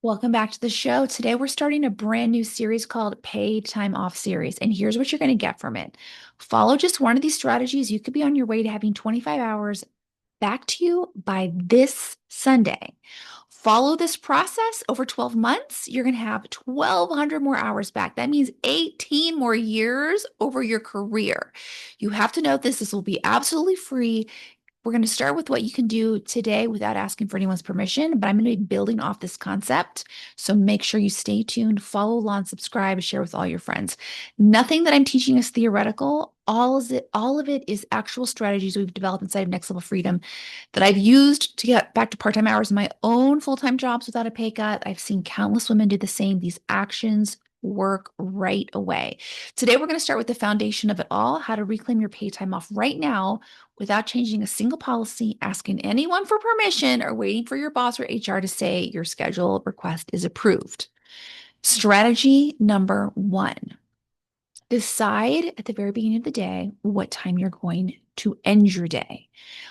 Welcome back to the show. Today we're starting a brand new series called Paid Time Off Series. And here's what you're going to get from it. Follow just one of these strategies. You could be on your way to having 25 hours back to you by this Sunday. Follow this process over 12 months. You're going to have 1,200 more hours back. That means 18 more years over your career. You have to know this. This will be absolutely free. We're going to start with what you can do today without asking for anyone's permission, but I'm going to be building off this concept. So make sure you stay tuned, follow along, subscribe, share with all your friends. Nothing that I'm teaching is theoretical. All of it is actual strategies we've developed inside of Next Level Freedom that I've used to get back to part-time hours in my own full-time jobs without a pay cut. I've seen countless women do the same. These actions work right away. Today, we're going to start with the foundation of it all, how to reclaim your pay time off right now without changing a single policy, asking anyone for permission, or waiting for your boss or HR to say your schedule request is approved. Strategy number one, decide at the very beginning of the day what time you're going to end your day.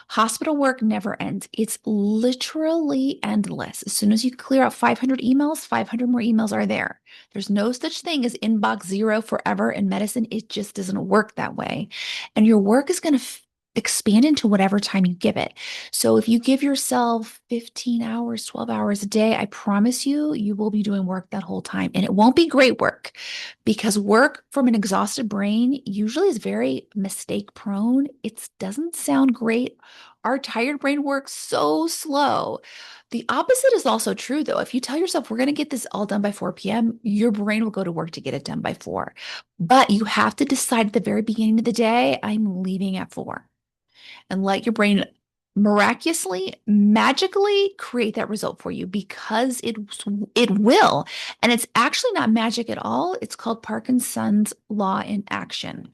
Hospital work never ends. It's literally endless. As soon as you clear out 500 emails, 500 more emails are there. There's no such thing as inbox zero forever in medicine. It just doesn't work that way. And your work is going to expand into whatever time you give it. So if you give yourself 15 hours, 12 hours a day, I promise you, you will be doing work that whole time. And it won't be great work because work from an exhausted brain usually is very mistake prone. It doesn't sound great. Our tired brain works so slow. The opposite is also true, though. If you tell yourself, we're going to get this all done by 4 p.m., your brain will go to work to get it done by 4. But you have to decide at the very beginning of the day, I'm leaving at 4, and let your brain miraculously, magically create that result for you because it will. And it's actually not magic at all. It's called Parkinson's law in action.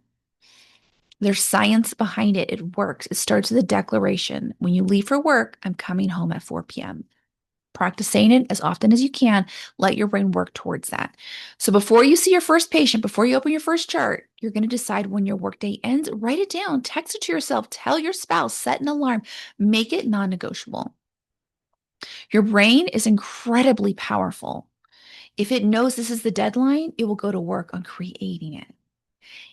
There's science behind it. It works. It starts with a declaration. When you leave for work, I'm coming home at 4 p.m. Practice saying it as often as you can. Let your brain work towards that. So before you see your first patient, before you open your first chart, you're going to decide when your workday ends. Write it down, text it to yourself, tell your spouse, set an alarm, make it non-negotiable. Your brain is incredibly powerful. If it knows this is the deadline, it will go to work on creating it.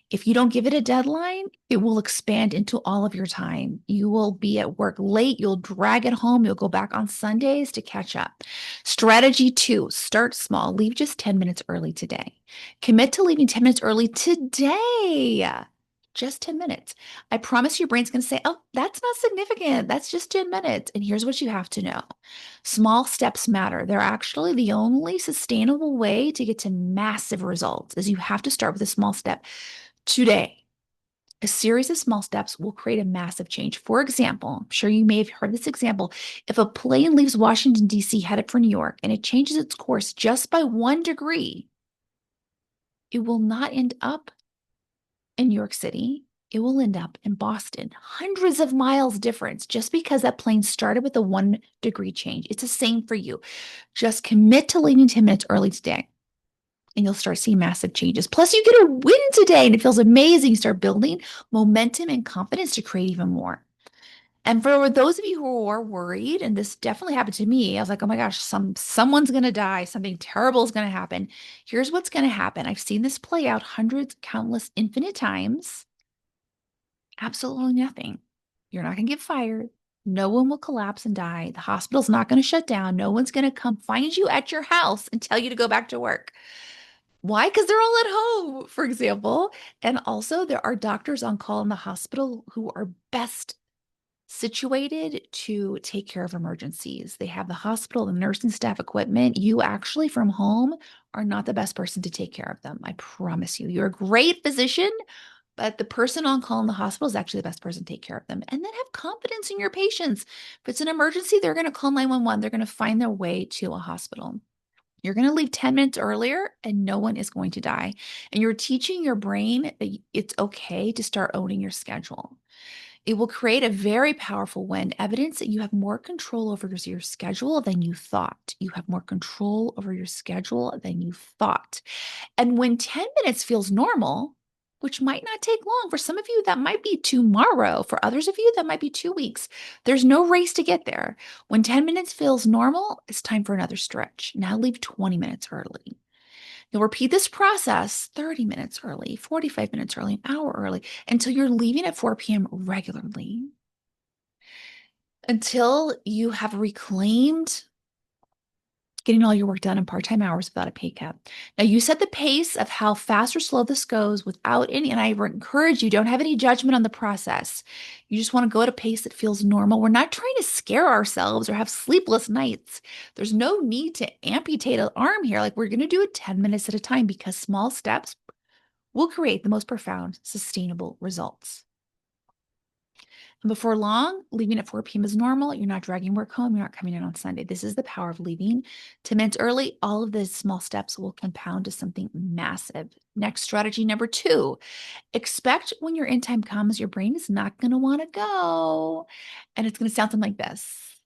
If you don't give it a deadline, it will expand into all of your time. You will be at work late. You'll drag it home. You'll go back on Sundays to catch up. Strategy two, start small. Leave just 10 minutes early today. Commit to leaving 10 minutes early today. Just 10 minutes. I promise your brain's going to say, oh, that's not significant. That's just 10 minutes. And here's what you have to know. Small steps matter. They're actually the only sustainable way to get to massive results is you have to start with a small step. Today, a series of small steps will create a massive change. For example, I'm sure you may have heard this example. If a plane leaves Washington, D.C., headed for New York, and it changes its course just by 1 degree, it will not end up in New York City. It will end up in Boston. Hundreds of miles difference just because that plane started with a 1 degree change. It's the same for you. Just commit to leaving 10 minutes early today, and you'll start seeing massive changes. Plus, you get a win today, and it feels amazing. You start building momentum and confidence to create even more. And for those of you who are worried, and this definitely happened to me, I was like, oh my gosh, someone's going to die. Something terrible is going to happen. Here's what's going to happen. I've seen this play out hundreds, countless, infinite times. Absolutely nothing. You're not going to get fired. No one will collapse and die. The hospital's not going to shut down. No one's going to come find you at your house and tell you to go back to work. Why? Because they're all at home, for example. And also, there are doctors on call in the hospital who are best situated to take care of emergencies. They have the hospital, the nursing staff, equipment. You actually, from home, are not the best person to take care of them. I promise you. You're a great physician, but the person on call in the hospital is actually the best person to take care of them. And then have confidence in your patients. If it's an emergency, they're going to call 911. They're going to find their way to a hospital. You're going to leave 10 minutes earlier and no one is going to die. And you're teaching your brain that it's okay to start owning your schedule. It will create a very powerful win, evidence that you have more control over your schedule than you thought. You have more control over your schedule than you thought. And when 10 minutes feels normal, which might not take long. For some of you, that might be tomorrow. For others of you, that might be 2 weeks. There's no race to get there. When 10 minutes feels normal, it's time for another stretch. Now leave 20 minutes early. You'll repeat this process 30 minutes early, 45 minutes early, an hour early, until you're leaving at 4 p.m. regularly, until you have reclaimed getting all your work done in part-time hours without a pay cut. Now, you set the pace of how fast or slow this goes without any, and I encourage you, don't have any judgment on the process. You just want to go at a pace that feels normal. We're not trying to scare ourselves or have sleepless nights. There's no need to amputate an arm here. Like, we're going to do it 10 minutes at a time because small steps will create the most profound, sustainable results. And before long, leaving at 4 p.m. is normal. You're not dragging work home. You're not coming in on Sunday. This is the power of leaving 10 minutes early. All of the small steps will compound to something massive. Next strategy number 2, expect when your end time comes, your brain is not going to want to go. And it's going to sound something like this.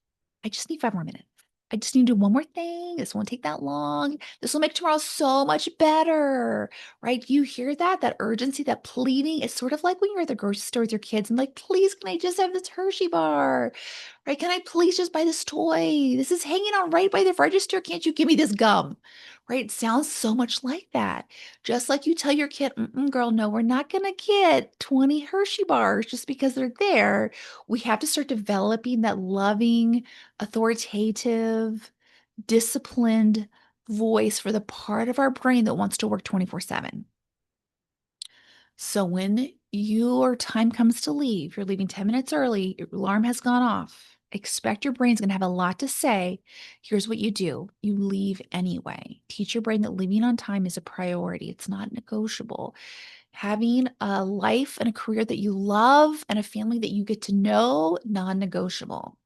I just need 5 more minutes. I just need to do one more thing. This won't take that long. This will make tomorrow so much better, right? You hear that, that urgency, that pleading. It's sort of like when you're at the grocery store with your kids and like, please, can I just have this Hershey bar? Right? Can I please just buy this toy? This is hanging on right by the register. Can't you give me this gum? Right? It sounds so much like that. Just like you tell your kid, girl, no, we're not going to get 20 Hershey bars just because they're there. We have to start developing that loving, authoritative, disciplined voice for the part of our brain that wants to work 24/7. So when your time comes to leave, you're leaving 10 minutes early, your alarm has gone off. Expect your brain's going to have a lot to say. Here's what you do. You leave anyway. Teach your brain that leaving on time is a priority. It's not negotiable. Having a life and a career that you love and a family that you get to know, non-negotiable.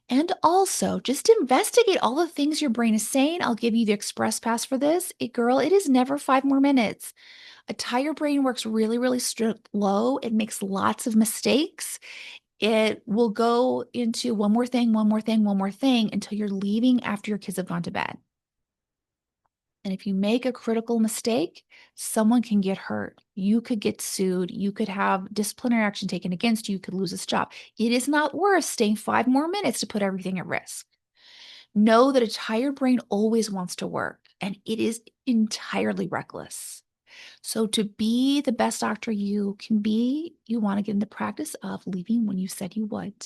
And also, just investigate all the things your brain is saying. I'll give you the express pass for this. Girl, it is never 5 more minutes. A tired brain works really, really slow. It makes lots of mistakes. It will go into one more thing, one more thing, one more thing until you're leaving after your kids have gone to bed. And if you make a critical mistake, someone can get hurt. You could get sued. You could have disciplinary action taken against you. You could lose this job. It is not worth staying 5 more minutes to put everything at risk. Know that a tired brain always wants to work, and it is entirely reckless. So, to be the best doctor you can be, you want to get in the practice of leaving when you said you would.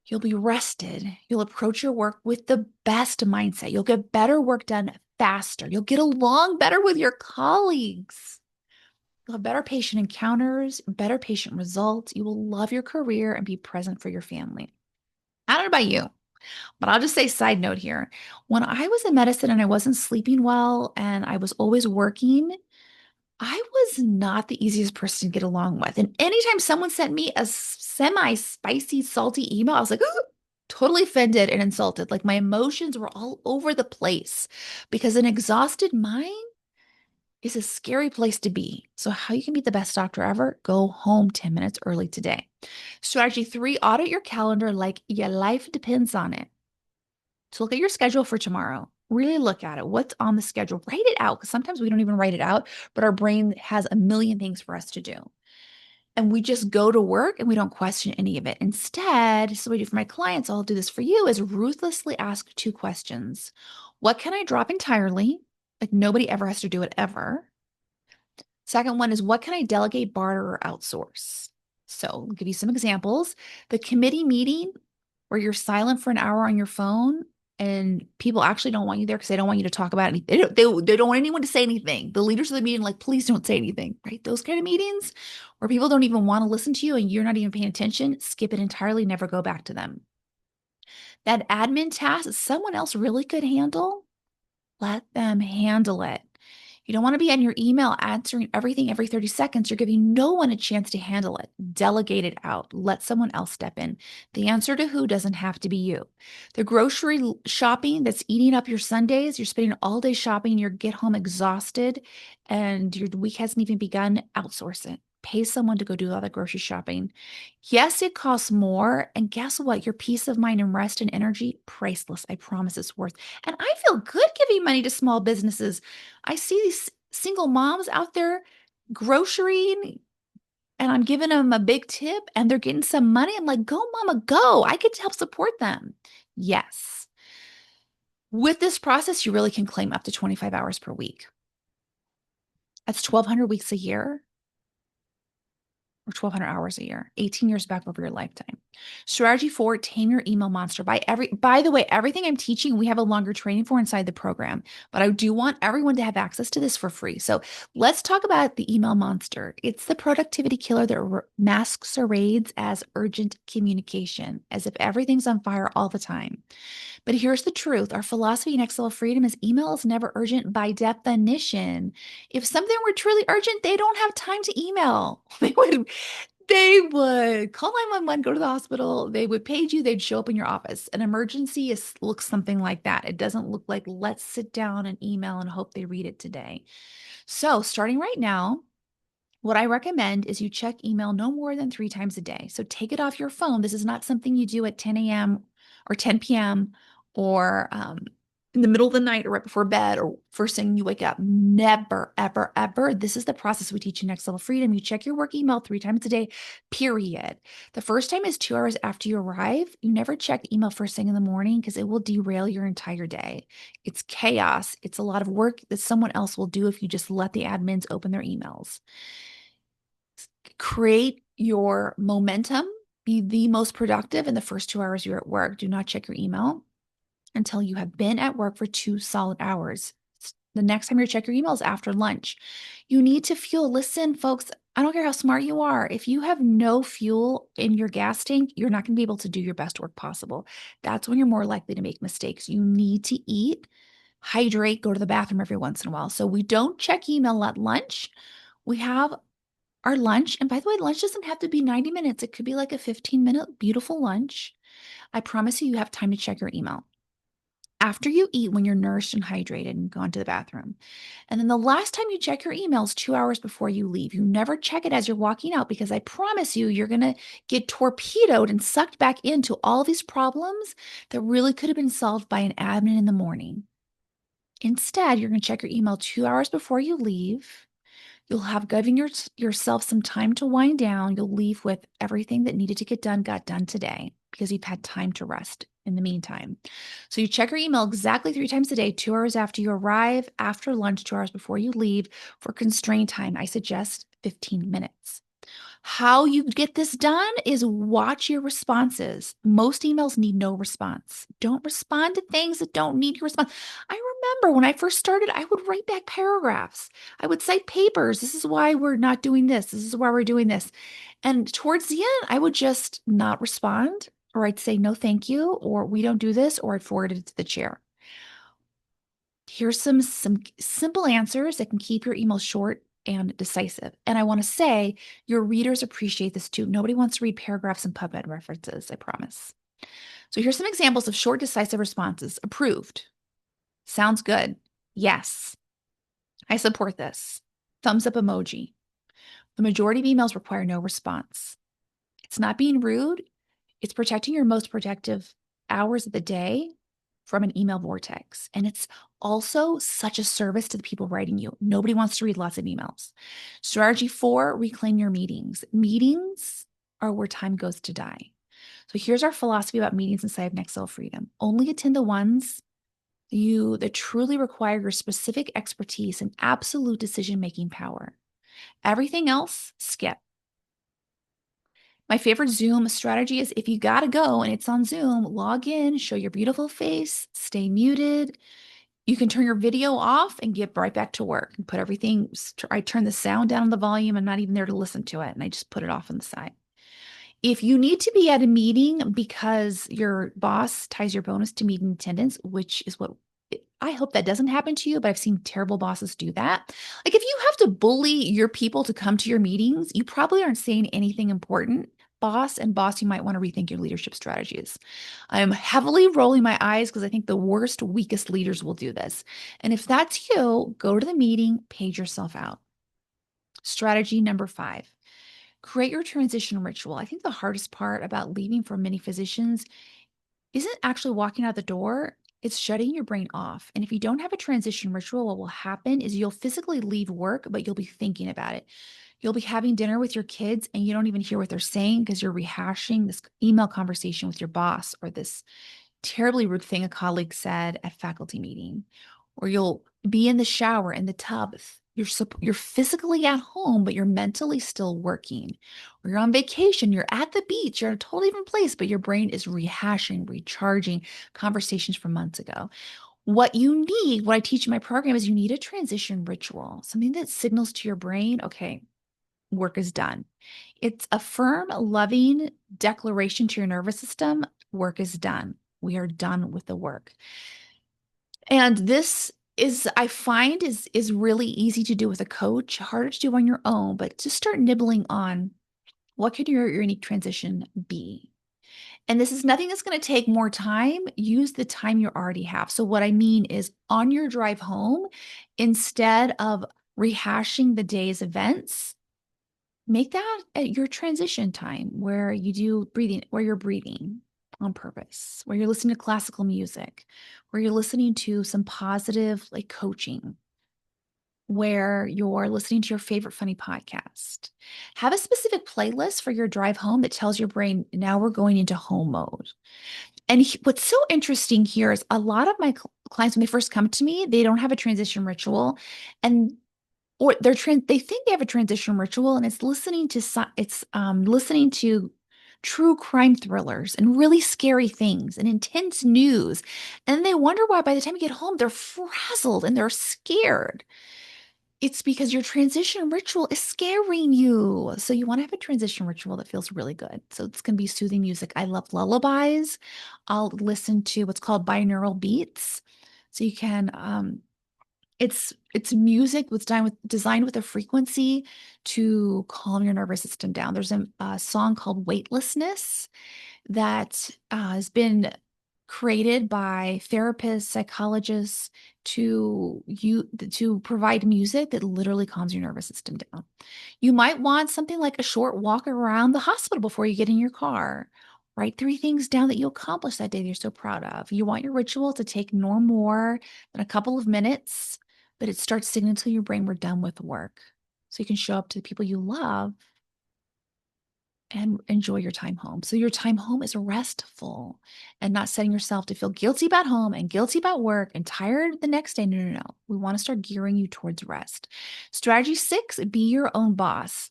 You'll be rested. You'll approach your work with the best mindset. You'll get better work done faster. You'll get along better with your colleagues. You'll have better patient encounters, better patient results. You will love your career and be present for your family. I don't know about you, but I'll just say side note here. When I was in medicine and I wasn't sleeping well and I was always working, I was not the easiest person to get along with. And anytime someone sent me a semi-spicy, salty email, I was like, "Ooh," totally offended and insulted. Like my emotions were all over the place because an exhausted mind is a scary place to be. So, how you can be the best doctor ever? Go home 10 minutes early today. Strategy 3, audit your calendar like your life depends on it. So, look at your schedule for tomorrow. Really look at it. What's on the schedule? Write it out because sometimes we don't even write it out, but our brain has a million things for us to do. And we just go to work and we don't question any of it. Instead, this is what I do for my clients. I'll do this for you is ruthlessly ask 2 questions. What can I drop entirely? Like nobody ever has to do it ever. Second one is what can I delegate, barter, or outsource? So I'll give you some examples. The committee meeting where you're silent for an hour on your phone and people actually don't want you there because they don't want you to talk about anything. They don't want anyone to say anything. The leaders of the meeting, like, please don't say anything, right? Those kind of meetings where people don't even want to listen to you and you're not even paying attention, skip it entirely, never go back to them. That admin task that someone else really could handle, let them handle it. You don't want to be on your email answering everything every 30 seconds. You're giving no one a chance to handle it. Delegate it out. Let someone else step in. The answer to who doesn't have to be you. The grocery shopping that's eating up your Sundays, you're spending all day shopping, you get home exhausted, and your week hasn't even begun, outsource it. Pay someone to go do all the grocery shopping. Yes, it costs more. And guess what? Your peace of mind and rest and energy, priceless. I promise it's worth. And I feel good giving money to small businesses. I see these single moms out there grocery and I'm giving them a big tip and they're getting some money. I'm like, go, mama, go. I could help support them. Yes. With this process, you really can claim up to 25 hours per week. That's 1,200 weeks a year or 1,200 hours a year, 18 years back over your lifetime. Strategy 4, tame your email monster. By the way, everything I'm teaching, we have a longer training for inside the program, but I do want everyone to have access to this for free. So let's talk about the email monster. It's the productivity killer that masks or raids as urgent communication, as if everything's on fire all the time. But here's the truth. Our philosophy in Excel freedom is email is never urgent by definition. If something were truly urgent, they don't have time to email. They would call 911, go to the hospital, they would page you, they'd show up in your office. An emergency looks something like that. It doesn't look like let's sit down and email and hope they read it today. So starting right now, what I recommend is you check email no more than 3 times a day. So take it off your phone. This is not something you do at 10 a.m. or 10 p.m. or in the middle of the night or right before bed or first thing you wake up. Never, ever, ever. This is the process we teach in Next Level Freedom. You check your work email 3 times a day, period. The first time is 2 hours after you arrive. You never check email first thing in the morning because it will derail your entire day. It's chaos. It's a lot of work that someone else will do if you just let the admins open their emails. Create your momentum. Be the most productive in the first 2 hours you're at work. Do not check your email until you have been at work for 2 solid hours. The next time you check your email is after lunch. You need to fuel. Listen, folks, I don't care how smart you are. If you have no fuel in your gas tank, you're not going to be able to do your best work possible. That's when you're more likely to make mistakes. You need to eat, hydrate, go to the bathroom every once in a while. So we don't check email at lunch. We have our lunch. And by the way, lunch doesn't have to be 90 minutes. It could be like a 15-minute beautiful lunch. I promise you, you have time to check your email after you eat when you're nourished and hydrated and gone to the bathroom. And then the last time you check your emails 2 hours before you leave. You never check it as you're walking out because I promise you, you're going to get torpedoed and sucked back into all these problems that really could have been solved by an admin in the morning. Instead, you're going to check your email 2 hours before you leave. You'll have given yourself some time to wind down. You'll leave with everything that needed to get done got done today because you've had time to rest in the meantime. So you check your email exactly 3 times a day, 2 hours after you arrive, after lunch, 2 hours before you leave. For constrained time, I suggest 15 minutes. How you get this done is watch your responses. Most emails need no response. Don't respond to things that don't need your response. I remember when I first started, I would write back paragraphs. I would cite papers. This is why we're not doing this. This is why we're doing this. And towards the end, I would just not respond, or I'd say no, thank you, or we don't do this, or I'd forward it to the chair. Here's some simple answers that can keep your email short and decisive. And I want to say your readers appreciate this too. Nobody wants to read paragraphs and PubMed references, I promise. So here's some examples of short, decisive responses. Approved. Sounds good. Yes. I support this. Thumbs up emoji. The majority of emails require no response. It's not being rude. It's protecting your most productive hours of the day from an email vortex. And it's also such a service to the people writing you. Nobody wants to read lots of emails. Strategy 4, reclaim your meetings. Meetings are where time goes to die. So here's our philosophy about meetings inside of Next Level Freedom. Only attend the ones that truly require your specific expertise and absolute decision-making power. Everything else, skip. My favorite Zoom strategy is if you got to go and it's on Zoom, log in, show your beautiful face, stay muted. You can turn your video off and get right back to work and put everything. I turn the sound down on the volume. I'm not even there to listen to it. And I just put it off on the side. If you need to be at a meeting because your boss ties your bonus to meeting attendance, which is what I hope that doesn't happen to you, but I've seen terrible bosses do that. Like if you have to bully your people to come to your meetings, you probably aren't saying anything important. Boss, you might want to rethink your leadership strategies. I'm heavily rolling my eyes because I think the worst, weakest leaders will do this. And if that's you, go to the meeting, page yourself out. Strategy number 5. Create your transition ritual. I think the hardest part about leaving for many physicians isn't actually walking out the door. It's shutting your brain off. And if you don't have a transition ritual, what will happen is you'll physically leave work, but you'll be thinking about it. You'll be having dinner with your kids and you don't even hear what they're saying because you're rehashing this email conversation with your boss or this terribly rude thing a colleague said at faculty meeting. Or you'll be in the shower in the tub. You're physically at home, but you're mentally still working. Or you're on vacation, you're at the beach, you're in a totally different place, but your brain is rehashing, recharging conversations from months ago. What you need, what I teach in my program is you need a transition ritual, something that signals to your brain, okay, work is done. It's a firm, loving declaration to your nervous system, work is done. We are done with the work. And this is, I find, is really easy to do with a coach, harder to do on your own, but just start nibbling on what could your unique transition be? And this is nothing that's going to take more time. Use the time you already have. So, what I mean is on your drive home, instead of rehashing the day's events, make that at your transition time where you do breathing, where you're breathing on purpose, where you're listening to classical music, where you're listening to some positive like coaching, where you're listening to your favorite funny podcast. Have a specific playlist for your drive home that tells your brain, now we're going into home mode. And what's so interesting here is a lot of my clients, when they first come to me, they don't have a transition ritual. And or they think they have a transition ritual and it's listening to true crime thrillers and really scary things and intense news. And then they wonder why by the time you get home, they're frazzled and they're scared. It's because your transition ritual is scaring you. So you want to have a transition ritual that feels really good. So it's going to be soothing music. I love lullabies. I'll listen to what's called binaural beats. So you can it's music was designed with a frequency to calm your nervous system down. There's a song called Weightlessness that has been created by therapists, psychologists to provide music that literally calms your nervous system down. You might want something like a short walk around the hospital before you get in your car. Write 3 things down that you accomplished that day that you're so proud of. You want your ritual to take no more than a couple of minutes, but it starts signaling to your brain we're done with work. So you can show up to the people you love and enjoy your time home. So your time home is restful and not setting yourself to feel guilty about home and guilty about work and tired the next day. No, no, no. We want to start gearing you towards rest. Strategy 6, be your own boss.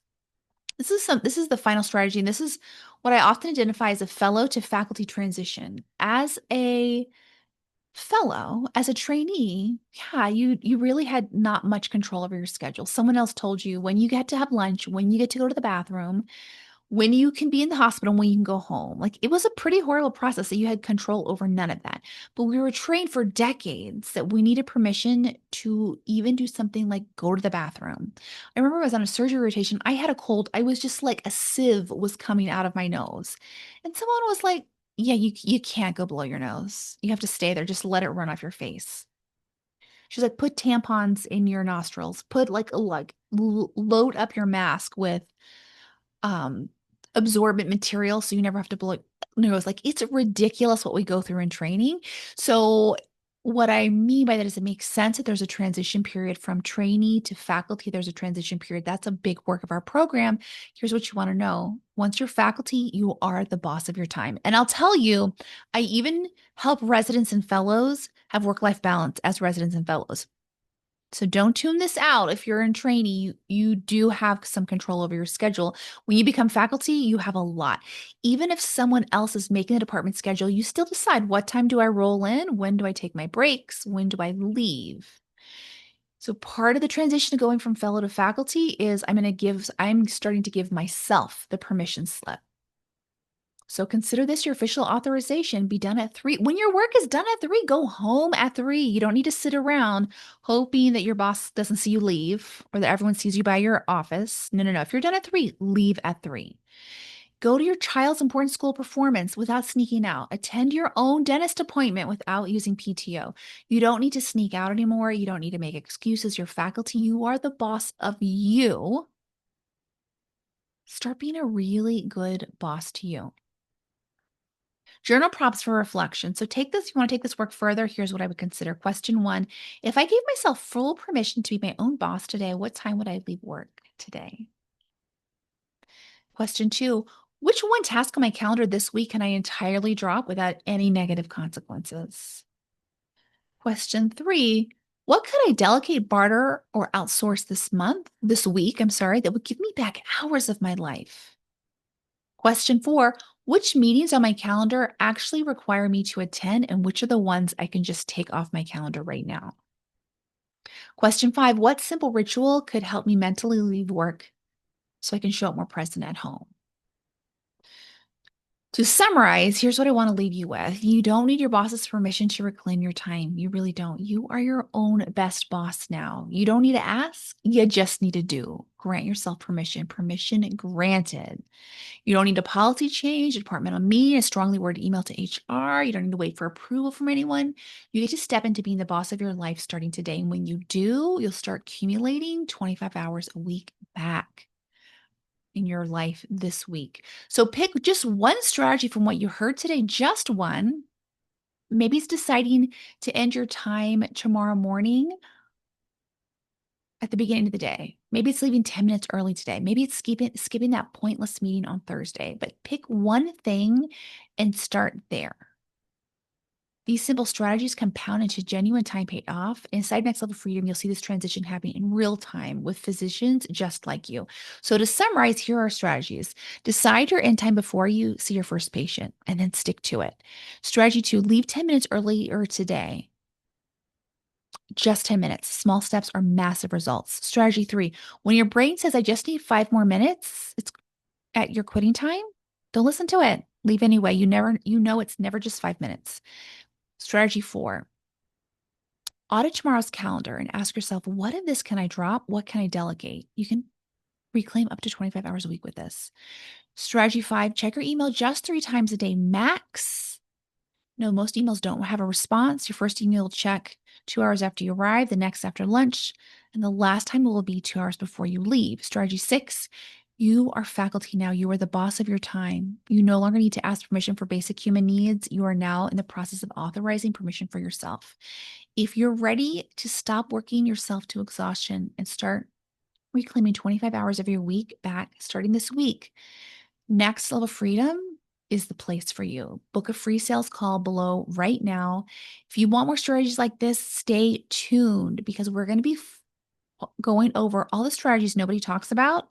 This is the final strategy, and this is what I often identify as a fellow to faculty transition. As a fellow, as a trainee, yeah, you really had not much control over your schedule. Someone else told you when you get to have lunch, when you get to go to the bathroom, when you can be in the hospital, when you can go home. Like it was a pretty horrible process that you had control over none of that. But we were trained for decades that we needed permission to even do something like go to the bathroom. I remember I was on a surgery rotation. I had a cold. I was just like a sieve was coming out of my nose. And someone was like, yeah, you can't go blow your nose. You have to stay there. Just let it run off your face. She's like, put tampons in your nostrils. Put load up your mask with um absorbent material so you never have to blow nose. Like it's ridiculous what we go through in training. So what I mean by that is it makes sense that there's a transition period from trainee to faculty. There's a transition period. That's a big work of our program. Here's what you want to know. Once you're faculty, you are the boss of your time. And I'll tell you, I even help residents and fellows have work-life balance as residents and fellows. So don't tune this out. If you're in training, you do have some control over your schedule. When you become faculty, you have a lot. Even if someone else is making the department schedule, you still decide what time do I roll in? When do I take my breaks? When do I leave? So part of the transition to going from fellow to faculty is I'm starting to give myself the permission slip. So consider this your official authorization. Be done at 3. When your work is done at 3, go home at 3. You don't need to sit around hoping that your boss doesn't see you leave or that everyone sees you by your office. No, no, no. If you're done at 3, leave at 3. Go to your child's important school performance without sneaking out. Attend your own dentist appointment without using PTO. You don't need to sneak out anymore. You don't need to make excuses. You're faculty. You are the boss of you. Start being a really good boss to you. Journal prompts for reflection. So take this, you want to take this work further? Here's what I would consider. Question one: if I gave myself full permission to be my own boss today, what time would I leave work today? Question two: which one task on my calendar this week can I entirely drop without any negative consequences? Question three: what could I delegate, barter, or outsource this week, that would give me back hours of my life? Question four: which meetings on my calendar actually require me to attend, and which are the ones I can just take off my calendar right now? Question five: what simple ritual could help me mentally leave work so I can show up more present at home? To summarize, here's what I want to leave you with. You don't need your boss's permission to reclaim your time. You really don't. You are your own best boss now. You don't need to ask, you just need to do. Grant yourself permission. Permission granted. You don't need a policy change, a departmental meeting, a strongly worded email to HR. You don't need to wait for approval from anyone. You get to step into being the boss of your life starting today. And when you do, you'll start accumulating 25 hours a week back in your life this week. So pick just one strategy from what you heard today, just one. Maybe it's deciding to end your time tomorrow morning at the beginning of the day. Maybe it's leaving 10 minutes early today. Maybe it's skipping that pointless meeting on Thursday, but pick one thing and start there. These simple strategies compound into genuine time paid off. Inside Next Level Freedom, you'll see this transition happening in real time with physicians just like you. So, to summarize, here are strategies. Decide your end time before you see your first patient and then stick to it. Strategy two: leave 10 minutes earlier today. Just 10 minutes. Small steps are massive results. Strategy three: when your brain says, I just need 5 more minutes, it's at your quitting time. Don't listen to it. Leave anyway. You know, it's never just 5 minutes. Strategy four: audit tomorrow's calendar and ask yourself, what of this can I drop? What can I delegate? You can reclaim up to 25 hours a week with this. Strategy five: check your email just 3 times a day max. No, most emails don't have a response. Your first email check 2 hours after you arrive, the next after lunch, and the last time will be 2 hours before you leave. Strategy six: you are faculty now. You are the boss of your time. You no longer need to ask permission for basic human needs. You are now in the process of authorizing permission for yourself. If you're ready to stop working yourself to exhaustion and start reclaiming 25 hours of your week back starting this week, Next Level Freedom is the place for you. Book a free sales call below right now. If you want more strategies like this, stay tuned because we're going to be going over all the strategies nobody talks about,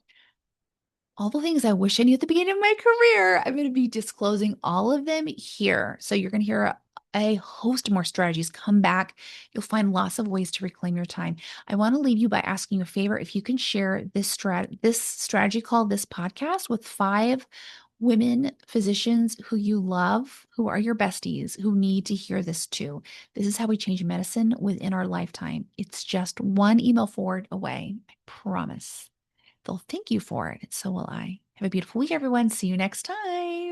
all the things I wish I knew at the beginning of my career. I'm going to be disclosing all of them here. So you're going to hear a host of more strategies come back. You'll find lots of ways to reclaim your time. I want to leave you by asking you a favor. If you can share this strategy call, this podcast with 5 women physicians who you love, who are your besties, who need to hear this too. This is how we change medicine within our lifetime. It's just one email forward away. I promise. They'll thank you for it, and so will I. Have a beautiful week, everyone. See you next time.